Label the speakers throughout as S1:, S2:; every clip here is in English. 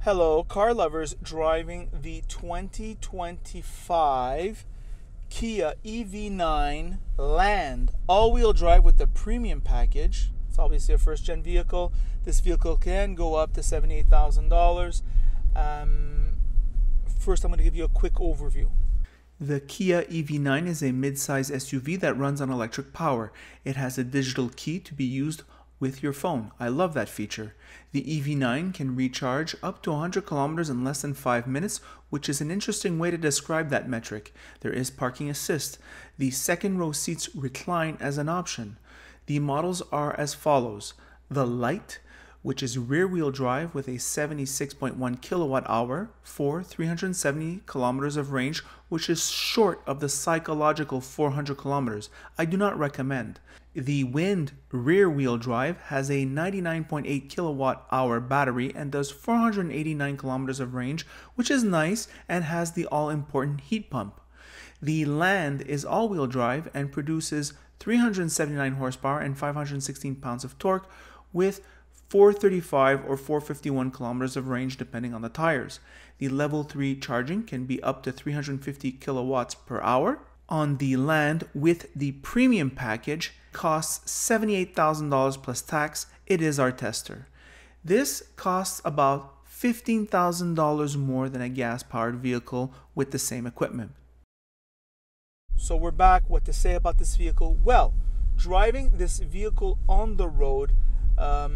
S1: Hello, car lovers driving the 2025 Kia EV9 Land all-wheel drive with the premium package. It's obviously a first-gen vehicle. This vehicle can go up to $78,000. First, I'm going to give you a quick overview. The Kia EV9 is a mid-size SUV that runs on electric power. It has a digital key to be used with your phone. I love that feature. The EV9 can recharge up to 100 kilometers in less than 5 minutes, which is an interesting way to describe that metric. There is parking assist. The second row seats recline as an option. The models are as follows. The Lite, which is rear-wheel drive with a 76.1 kilowatt-hour for 370 kilometers of range, which is short of the psychological 400 kilometers. I do not recommend. The Wind rear-wheel drive has a 99.8 kilowatt-hour battery and does 489 kilometers of range, which is nice and has the all-important heat pump. The Land is all-wheel drive and produces 379 horsepower and 516 pounds of torque with 435 or 451 kilometers of range depending on the tires. The level 3 charging can be up to 350 kilowatts per hour. On the Land with the premium package costs $78,000 plus tax. It is our tester. This costs about $15,000 more than a gas-powered vehicle with the same equipment. So we're back. What to say about this vehicle? Well, driving this vehicle on the road, a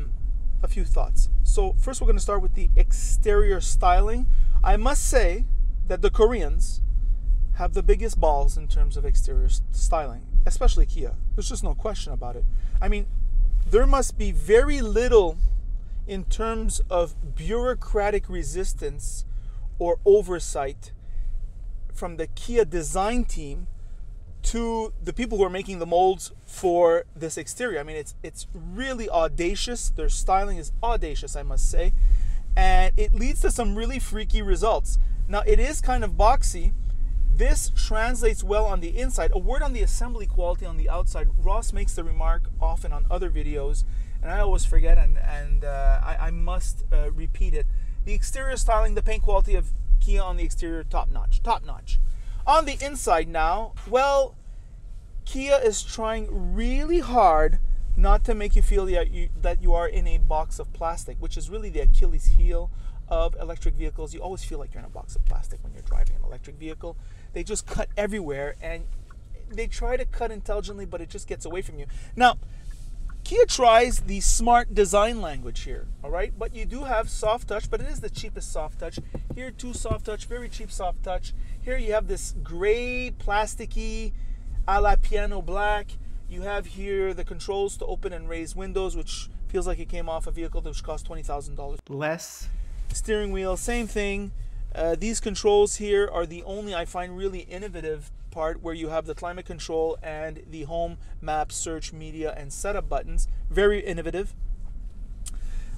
S1: few thoughts. So first we're going to start with the exterior styling. I must say that the Koreans have the biggest balls in terms of exterior styling, especially Kia. There's just no question about it. I mean, there must be very little in terms of bureaucratic resistance or oversight from the Kia design team to the people who are making the molds for this exterior. I mean, it's really audacious. Their styling is audacious, I must say, and it leads to some really freaky results. Now, it is kind of boxy. This translates well on the inside. A word on the assembly quality on the outside. Ross makes the remark often on other videos, and I always forget, and I must repeat it. The exterior styling, the paint quality of Kia on the exterior, top notch, top notch. On the inside now, well, Kia is trying really hard not to make you feel that you are in a box of plastic, which is really the Achilles heel of electric vehicles. You always feel like you're in a box of plastic when you're driving an electric vehicle. They just cut everywhere, and they try to cut intelligently, but it just gets away from you. Now, Kia tries the smart design language here, all right? But you do have soft touch, but it is the cheapest soft touch. Here, too, soft touch, very cheap soft touch. Here you have this gray, plasticky, a la piano black. You have here the controls to open and raise windows, which feels like it came off a vehicle which cost $20,000 less. Steering wheel, same thing. These controls here are the only, I find, really innovative part, where you have the climate control and the home, map, search, media, and setup buttons. Very innovative.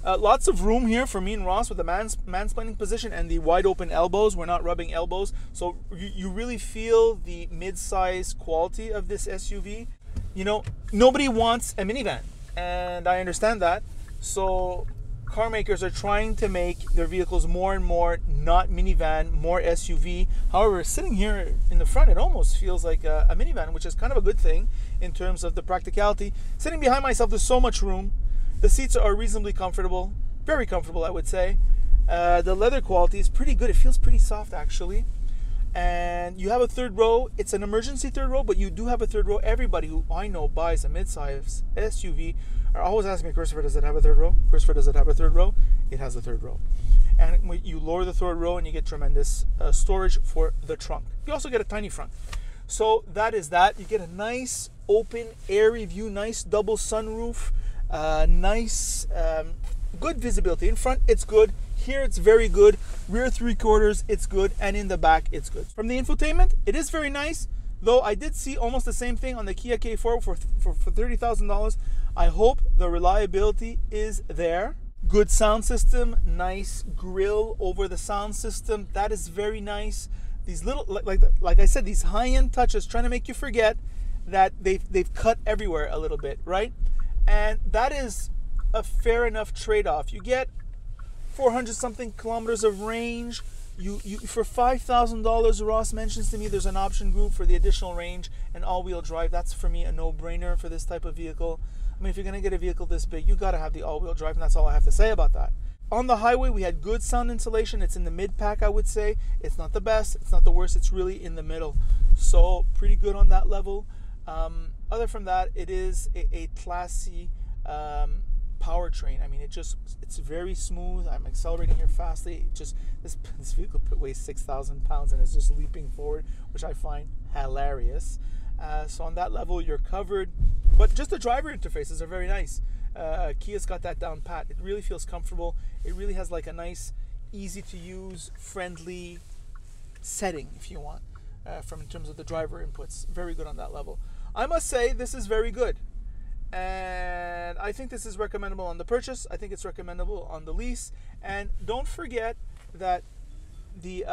S1: Lots of room here for me and Ross with the mansplaining position and the wide open elbows. We're not rubbing elbows, so you really feel the mid-size quality of this SUV. You know, nobody wants a minivan, and I understand that. So car makers are trying to make their vehicles more and more not minivan, more SUV. However, sitting here in the front, it almost feels like a minivan, which is kind of a good thing in terms of the practicality. Sitting behind myself, there's so much room. The seats are reasonably comfortable, very comfortable, I would say. The leather quality is pretty good. It feels pretty soft, actually. And you have a third row. It's an emergency third row, but you do have a third row. Everybody who I know buys a mid-size SUV are always asking me, Christopher, does it have a third row? Christopher, does it have a third row? It has a third row. And when you lower the third row, and you get tremendous storage for the trunk. You also get a tiny front. So that is that. You get a nice, open, airy view, nice double sunroof, nice, good visibility. In front, it's good. Here, it's very good. Rear 3/4, it's good. And in the back, it's good. From the infotainment, it is very nice. Though I did see almost the same thing on the Kia K4 for $30,000. I hope the reliability is there. Good sound system, nice grille over the sound system. That is very nice. These little, like I said, these high-end touches trying to make you forget that they've cut everywhere a little bit, right? And that is a fair enough trade-off. You get 400 something kilometers of range. You for $5,000, Ross mentions to me there's an option group for the additional range and all-wheel drive. That's for me a no-brainer for this type of vehicle. I mean, if you're going to get a vehicle this big, you got to have the all-wheel drive, and that's all I have to say about that. On the highway, we had good sound insulation. It's in the mid-pack, I would say. It's not the best. It's not the worst. It's really in the middle. So pretty good on that level. Other from that, it is a classy powertrain. I mean, it's very smooth. I'm accelerating here fastly. This vehicle weighs 6,000 pounds and is just leaping forward, which I find hilarious. So on that level, you're covered. But just the driver interfaces are very nice. Kia's got that down pat. It really feels comfortable. It really has like a nice, easy to use, friendly setting, if you want, in terms of the driver inputs. Very good on that level. I must say this is very good. And I think this is recommendable on the purchase. I think it's recommendable on the lease. And don't forget that this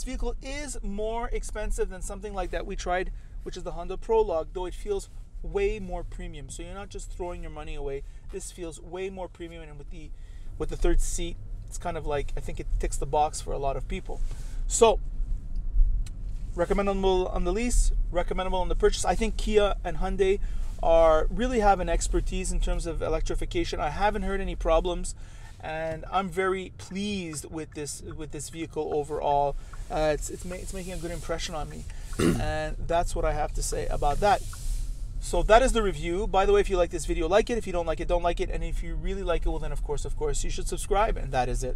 S1: vehicle is more expensive than something like that we tried, which is the Honda Prologue, though it feels way more premium. So you're not just throwing your money away. This feels way more premium, and with the third seat, it's kind of like, I think it ticks the box for a lot of people. So recommendable on the lease, recommendable on the purchase. I think Kia and Hyundai really have an expertise in terms of electrification. I haven't heard any problems, and I'm very pleased with this vehicle overall. It's making a good impression on me, and that's what I have to say about that. So that is the review. By the way, if you like this video, like it. If you don't like it, don't like it. And if you really like it, well then of course you should subscribe, and that is it.